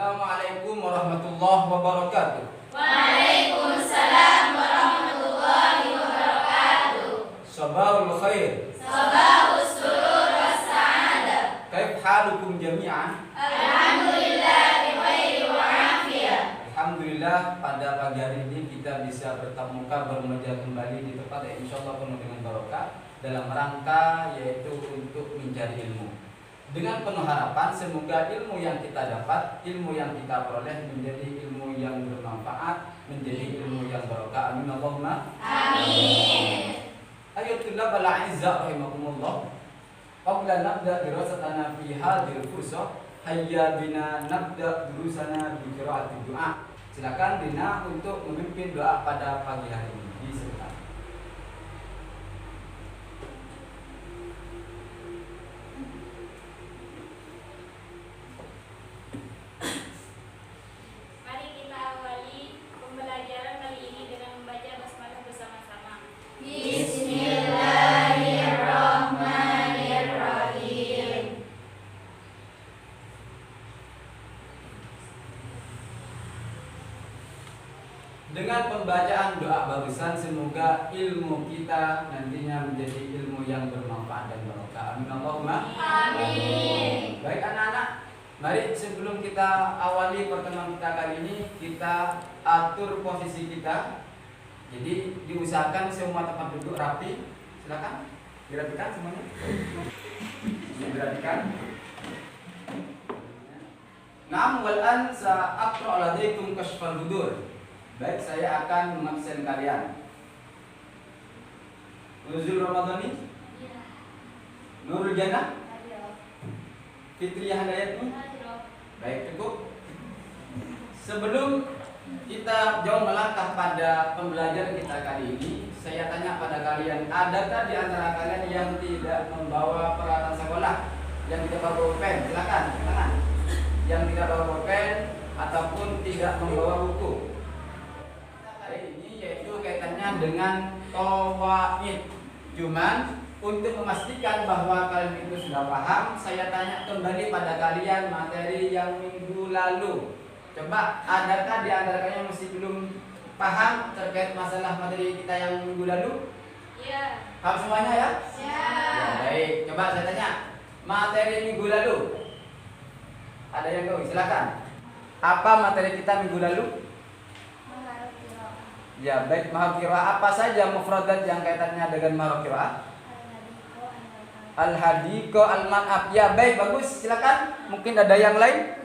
Assalamualaikum warahmatullahi wabarakatuh. Waalaikumsalam warahmatullahi wabarakatuh. Sabahul khair. Sabahus surur was sa'adah. Kaif halukum jami'an? Alhamdulillah bi khairi wa afiyah. Alhamdulillah pada pagi hari ini kita bisa bertatap muka bermeja kembali di tempat yang insyaallah penuh dengan barokah dalam rangka yaitu untuk mencari ilmu. Dengan penuh harapan semoga ilmu yang kita dapat, ilmu yang kita peroleh menjadi ilmu yang bermanfaat, menjadi ilmu yang barokah. Amin Allahumma Amin. Ayo tulab al-a'izzah rahimakumullah. Qabla nabda dirasatana fi hadhil fursah, hayya bina nabda durusana bi qira'ati du'a. Silakan Rina untuk memimpin doa pada pagi hari ini. Silakan. Mari kita awali pembelajaran kali ini dengan membaca basmalah bersama-sama. Bismillahirrahmanirrahim. Dengan pembacaan doa barusan semoga ilmu kita nantinya menjadi ilmu yang bermanfaat dan barokah. Amin Allahumma Amin. Baik anak-anak, mari sebelum kita awali pertemuan kita kali ini kita atur posisi kita. Jadi diusahakan semua tempat duduk rapi. Silakan dirapikan semuanya. Dirapikan. Naam wal an sa'aqra alaikum kashfal budur. Baik, saya akan mengabsen kalian. Nuzul Ramadhani, Nurul Jannah, Fitriyah Hidayatni. Baik, cukup. Sebelum kita jauh melangkah pada pembelajaran kita kali ini, saya tanya pada kalian, adakah di antara kalian yang tidak membawa peralatan sekolah, yang tidak bawa pulpen? Silakan, silakan. Yang tidak bawa pulpen ataupun tidak membawa buku. Hari ini yaitu kaitannya dengan qawaid. Cuman untuk memastikan bahwa kalian itu sudah paham, saya tanya kembali pada kalian materi yang minggu lalu. Coba, adakah di antara kalian yang masih belum paham terkait masalah materi kita yang minggu lalu? Ya. Paham semuanya ya? Ya. Ya, baik. Coba saya tanya, materi minggu lalu. Ada yang tahu? Silakan. Apa materi kita minggu lalu? Ya, baik. Mahal qiraah, apa saja mufradat yang kaitannya dengan mahal qiraah? Al-hadiqo al-man'ab. Ya, baik, bagus. Silakan. Mungkin ada yang lain?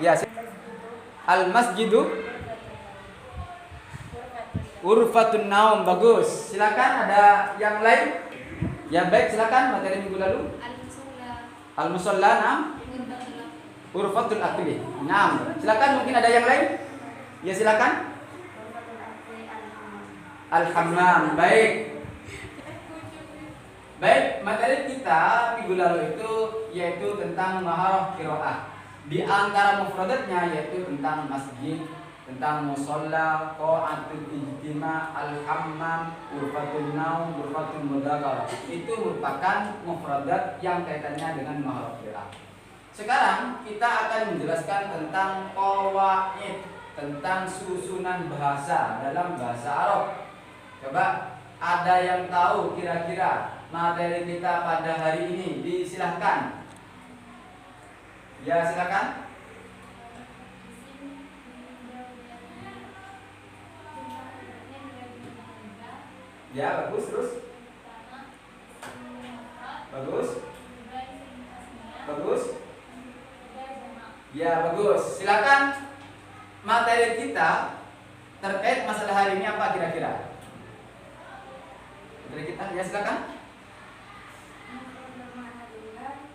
Ya, al-masjidu urfatun naum. Bagus. Silakan, ada yang lain? Ya, baik, silakan materi minggu lalu. Al-musalla, naam. Urfatul akli. Naam. Silakan, mungkin ada yang lain? Ya, silakan. Al-hammam. Baik. Baik, materi kita minggu lalu itu yaitu tentang mahal qiraah. Di antara mufradatnya yaitu tentang masjid, tentang musalla, qa'atul ijtima, al-hammam, urfatul naum, urfatul mudzakarah. Itu merupakan mufradat yang kaitannya dengan mahal qiraah. Sekarang kita akan menjelaskan tentang qawaid, tentang susunan bahasa dalam bahasa Arab. Coba, ada yang tahu kira-kira materi kita pada hari ini? Disilahkan. Ya, silakan. Ya, bagus, terus. Bagus. Bagus. Ya, bagus. Silakan. Materi kita terkait masalah hari ini apa kira-kira? Materi kita, ya silakan.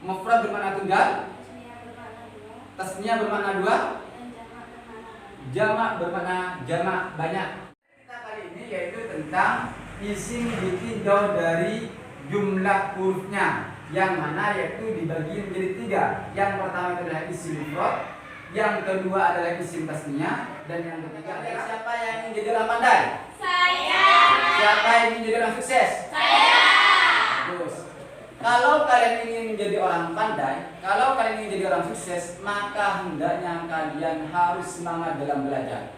Mufrad bermakna tunggal, tasniyah bermakna dua, jamak bermakna jamak banyak. Kita kali ini yaitu tentang isim ditinjau dari jumlah hurufnya, yang mana yaitu dibagi menjadi tiga. Yang pertama itu adalah isim mufrad, yang kedua adalah isim tasniyah, dan yang ketiga adalah siapa yang ingin jadi orang pandai? Saya. Siapa yang ingin jadi orang sukses? Saya. Bagus. Kalau kalian ingin menjadi orang pandai, kalau kalian kalian ingin jadi orang sukses, maka hendaknya kalian harus semangat dalam belajar.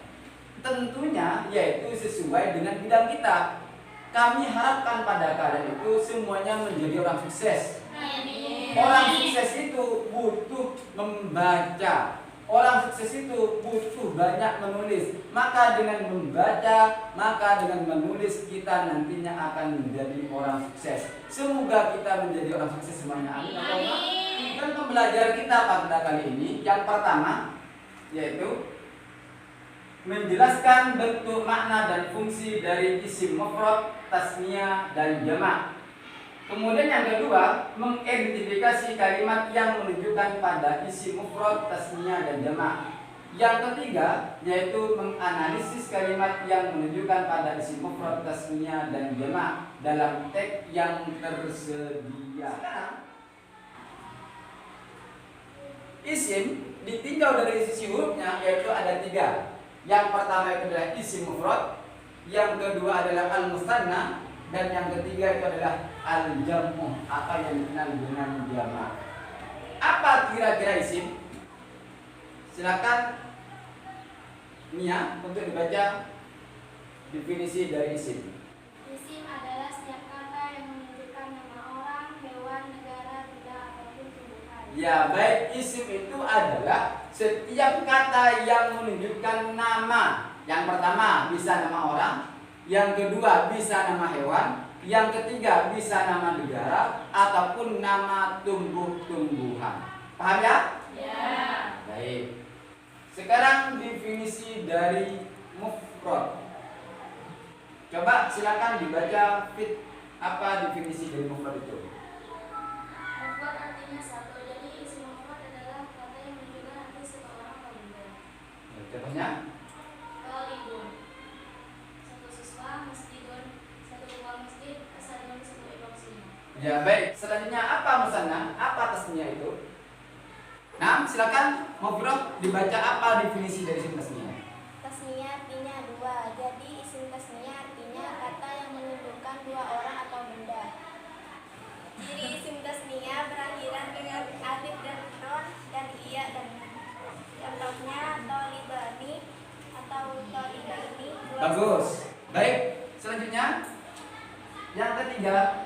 Tentunya yaitu sesuai dengan bidang kita. Kami harapkan pada kalian itu semuanya menjadi orang sukses. Orang sukses itu butuh membaca. Orang sukses itu butuh banyak menulis. Maka dengan membaca, maka dengan menulis kita nantinya akan menjadi orang sukses. Semoga kita menjadi orang sukses semuanya. Amin. Dan pembelajaran kita pada kali ini yang pertama yaitu menjelaskan bentuk, makna dan fungsi dari isim mufrad, tasniyah dan jamak. Kemudian yang kedua, mengidentifikasi kalimat yang menunjukkan pada isim mufrad, tasniyah dan jamak. Yang ketiga, yaitu menganalisis kalimat yang menunjukkan pada isim mufrad, tasniyah dan jamak dalam teks yang tersedia. Isim ditinjau dari sisi hurufnya yaitu ada 3. Yang pertama itu adalah isim mufrad, yang kedua adalah al-musanna, dan yang ketiga itu adalah al-jam'u atau yang dikenal dengan jamak. Apa kira-kira isim? Silakan Nia untuk dibaca definisi dari isim. Isim adalah setiap kata yang menunjukkan nama orang, hewan, negara, benda, ataupun tumbuhan. Ya, baik, isim itu adalah setiap kata yang menunjukkan nama. Yang pertama bisa nama orang, yang kedua bisa nama hewan, yang ketiga bisa nama negara ataupun nama tumbuh-tumbuhan. Paham ya? Ya. Baik. Sekarang definisi dari mufrad. Coba silakan dibaca fit apa definisi dari mufrad itu. Mufrad artinya satu. Jadi isim mufrad adalah kata yang menunjukkan arti seseorang atau benda. Contohnya? Talibun, satu siswa, masjidun, satu buah masjid, asadun, satu ekor singa. Ya baik. Selanjutnya apa musanna? Apa tasniyah itu? Nah, silakan mufrad dibaca apa definisi dari isim tasniyah. Tasniyah artinya dua. Jadi isim tasniyah artinya kata yang menunjukkan dua orang atau benda. Ciri isim tasniyah berakhiran dengan alif dan nun dan iya dan nun. Contohnya tolibani atau tolibaini. Bagus. Baik. Selanjutnya yang ketiga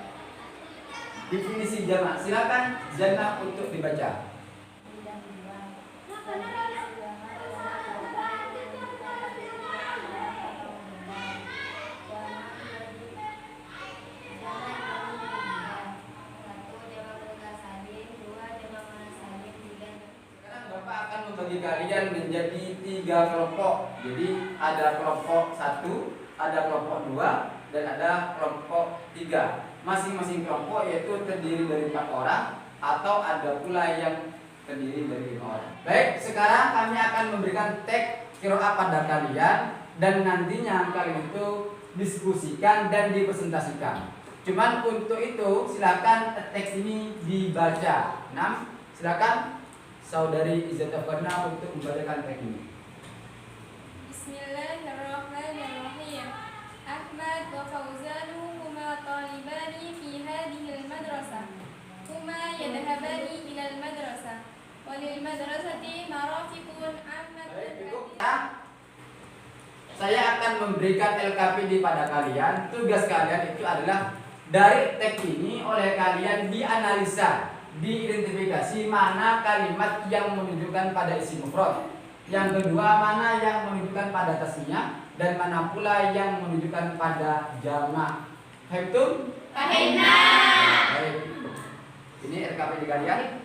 definisi jamak. Silakan jamak untuk dibaca. Bagi kalian menjadi 3 kelompok. Jadi ada kelompok 1, ada kelompok 2, dan ada kelompok 3. Masing-masing kelompok yaitu terdiri dari 4 orang atau ada pula yang terdiri dari 5 orang. Baik, sekarang kami akan memberikan teks qiraah pada kalian dan nantinya kalian itu diskusikan dan dipresentasikan. Cuman untuk itu silakan teks ini dibaca. 6, silakan Saudari Izzat Afgarna untuk membacakan teks ini. Bismillahirrahmanirrahim. Ahmad wa Fauzanu huma talibani fi hadhihi al-madrasah. Huma yadhhabani ila al-madrasah. Wa lil madrasati marafiqun ammat. Saya akan memberikan LKPD pada kalian. Tugas kalian itu adalah dari teks ini oleh kalian dianalisa, diidentifikasi mana kalimat yang menunjukkan pada isim mufrad. Yang kedua, mana yang menunjukkan pada tasniyah dan mana pula yang menunjukkan pada jamak. Fahim? Fahimna. Baik. Ini RKP di kalian.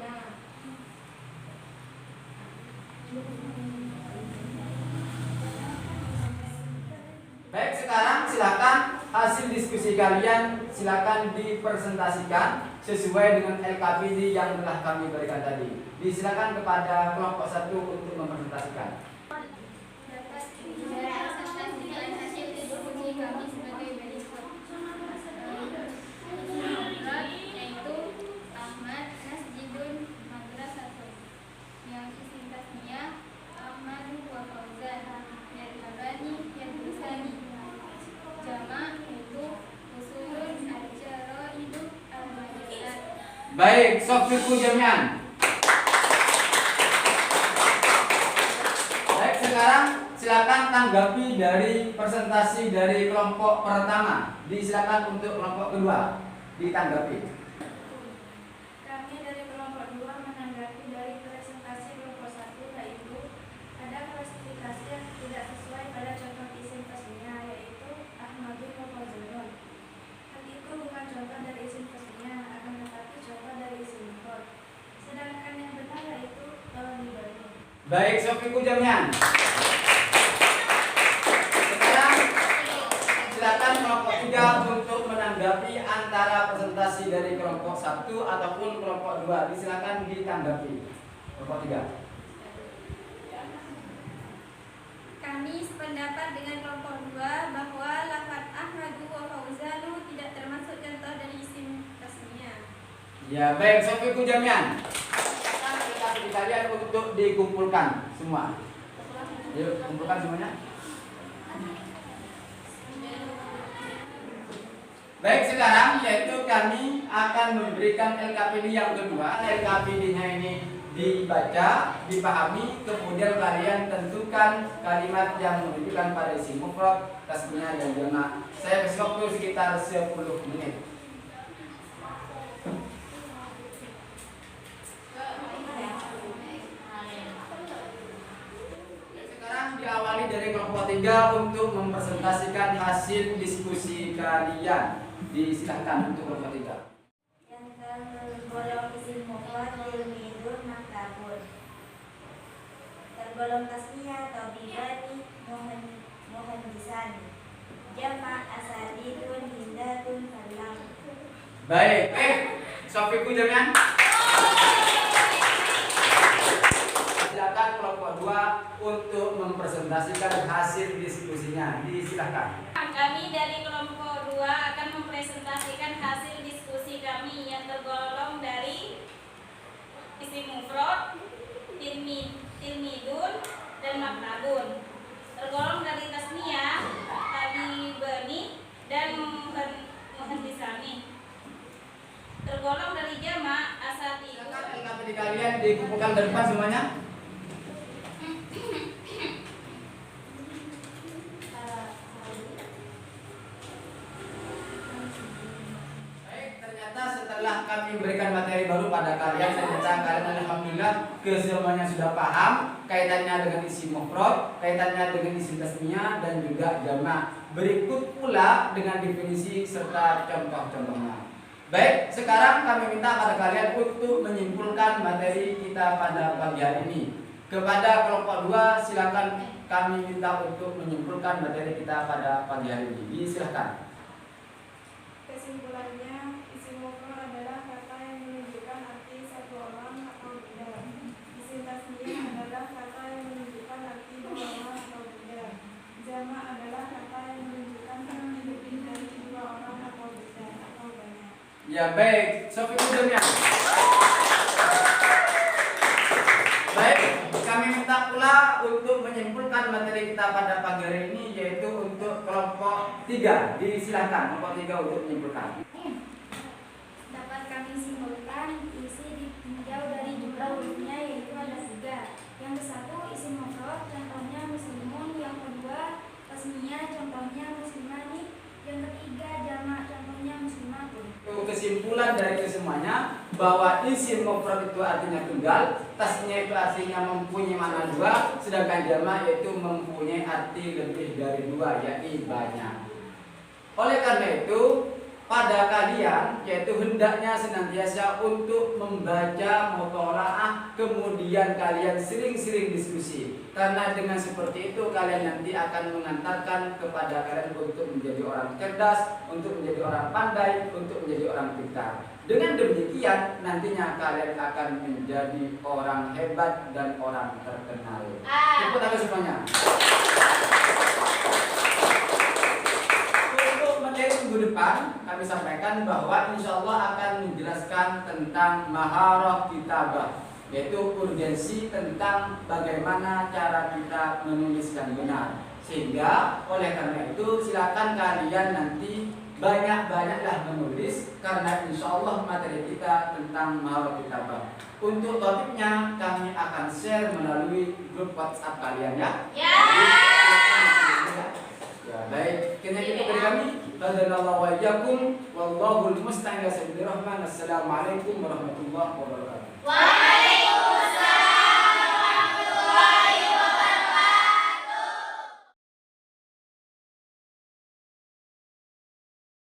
Baik, sekarang silakan hasil diskusi kalian silakan dipresentasikan sesuai dengan LKPD yang telah kami berikan tadi. Disilakan kepada kelompok 1 untuk mempresentasikan. Yaitu Ahmad Masjidun Madrasatun, yang isim tasniyah Ahmadu wa Fauzan, Yadhabani Yadrusani. Jamak yaitu usulun al-jaraidu al-majalat. Baik, sofirku jami'an. silakan tanggapi dari presentasi dari kelompok pertama. Disilakan untuk kelompok kedua ditanggapi. Kami dari kelompok 2 menanggapi dari presentasi kelompok 1, yaitu ada klasifikasi yang tidak sesuai pada contoh isim resminya, yaitu Ahmadun wa Fazlun. Hal itu bukan contoh dari isim resminya, akan tetapi contoh dari isim mufrad. Sedangkan yang benar yaitu Talibani. Baik, Sofiku jamian. Sekarang silakan kelompok 3 untuk menanggapi antara presentasi dari kelompok 1 ataupun kelompok 2. Disilakan ditanggapi. Kelompok 3. Kami sependapat dengan kelompok 2 bahwa lafaz Ahmadu wa Fauzanu tidak termasuk contoh dari isim resminya. Ya, baik, Sofiku jamian. Sekarang kalian untuk dikumpulkan semua. Yuk, kumpulkan semuanya. Baik, sekarang yaitu kami akan memberikan LKPD yang kedua. LKPD-nya ini dibaca, dipahami, kemudian kalian tentukan kalimat yang menunjukkan pada isim mufrad, tasniah dan jamak. Saya kasih waktu sekitar 10 menit. Sekarang diawali dari kelompok 3 untuk mempresentasikan hasil diskusi kalian. Disilahkan untuk kelompok 3. Yang tergolong isim mufrad tilmidun maktabun. Tergolong tasniah tabibani muhandisani. Jamak asadidun hindatun falam. Baik, Sofiku jamian. Silakan kelompok 2 untuk mempresentasikan hasil diskusinya. Disilakan. Kami dari kelompok 2 akan mempresentasikan hasil diskusi kami yang tergolong dari isim mufrad, tilmidun, dan maktabun. Tergolong dari tasniah, tabibani, dan muhandisani. Tergolong dari jamak, asatidun. Silakan LKPD kalian dikumpulkan dari depan semuanya. Setelah kami berikan materi baru pada kalian, ternyata kalian alhamdulillah kesemuanya sudah paham kaitannya dengan isim mufrad, kaitannya dengan isim tasniah dan juga jamak. Berikut pula dengan definisi serta contoh-contohnya. Baik, sekarang kami minta pada kalian untuk menyimpulkan materi kita pada pagi hari ini. Kepada kelompok 2 silakan kami minta untuk menyimpulkan materi kita pada pagi hari ini. Silakan. Kesimpulannya, isim mufrad adalah kata yang menunjukkan arti satu orang atau benda. Isim tasniah adalah kata yang menunjukkan arti dua orang atau benda. Jamak adalah kata yang menunjukkan arti lebih dari dua orang atau benda atau banyak. Ya baik, Sofi Udemnya. Baik, kami minta pula untuk menyimpulkan materi kita pada pagi hari ini, yaitu untuk kelompok 3. Disilahkan kelompok 3 untuk menyimpulkan. Dapat kami simpulkan isi ditinjau dari jumlah hurufnya, yaitu ada 3. Yang ke-1 isim mufrad, contohnya muslimun. Yang kedua tasniah, contohnya muslimani. Yang ketiga jamak, contohnya muslimatun. Kesimpulan dari kesemuanya bahwa isim mufrad itu artinya tunggal, tasniah itu artinya mempunyai makna 2, sedangkan jamak itu mempunyai arti lebih dari 2, yakni banyak. Oleh karena itu, pada kalian yaitu hendaknya senantiasa untuk membaca muthala'ah, kemudian kalian sering-sering diskusi. Karena dengan seperti itu kalian nanti akan mengantarkan kepada kalian untuk menjadi orang cerdas, untuk menjadi orang pandai, untuk menjadi orang pintar. Dengan demikian nantinya kalian akan menjadi orang hebat dan orang terkenal. Tepuk tangan semuanya. Minggu depan kami sampaikan bahwa insya Allah akan menjelaskan tentang maharah kitabah, yaitu urgensi tentang bagaimana cara kita menulis yang benar. Sehingga oleh karena itu silakan kalian nanti banyak-banyaklah menulis, karena insya Allah materi kita tentang maharah kitabah. Untuk topiknya kami akan share melalui grup WhatsApp kalian ya. Azanallahu wa iyyakum wallahu al-musta'an. Assalamualaikum warahmatullahi wabarakatuh.